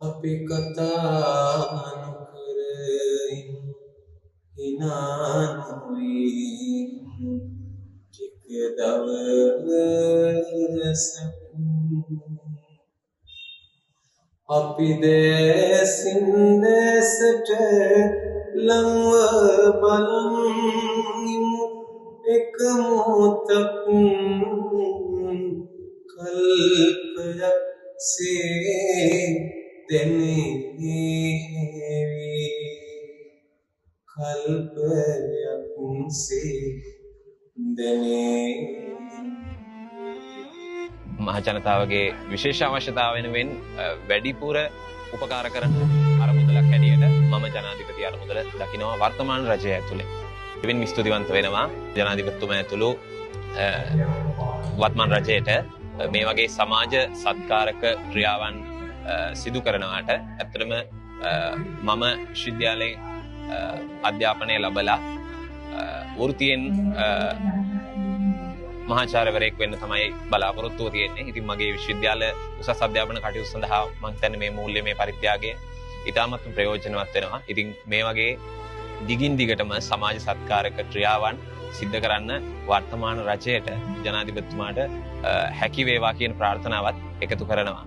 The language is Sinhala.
අපි කතා නොකර හිනා නොවී ටික දවසක් අපි දැසින් දැසට ලංව බලමිමු එක මොහොතක් කල්පයක් සේ දැනෙවි කල්පයක් සේ දැනෙවි මහ ජනතාවගේ විශේෂ අවශ්‍යතාව වෙනුවෙන් වැඩිපුර උපකාර කරන අරමුදලක් හැටියට මම ජනාධිපති අරමුදල දකිනවා වර්තමාන රජය ඇතුලේ. ඉවෙන් ස්තුතිවන්ත වෙනවා ජනාධිපතිතුමා ඇතුළු වර්තමාන රජයට මේ වගේ සමාජ සත්කාරක ක්‍රියාවන් සිදු කරනවාට. ඇත්තටම මම විශ්වවිද්‍යාලයේ අධ්‍යාපනය ලැබලා වෘත්තියෙන් මහාචාර්යවරයෙක් වෙන්න තමයි බලාපොරොත්තුව තියෙන්නේ. ඉතින් මගේ විශ්වවිද්‍යාල උසස් අධ්‍යාපන කටයුතු සඳහා මම හිතන්නේ මේ මූල්‍යමය පරිත්‍යාගය ඉතාමත් ප්‍රයෝජනවත් වෙනවා. ඉතින් මේ වගේ දිගින් දිගටම සමාජ සත්කාරක ක්‍රියාවන් සිද්ධ කරන්න වර්තමාන රජයට ජනාධිපතිතුමාට හැකි වේවා කියන ප්‍රාර්ථනාවත් එකතු කරනවා.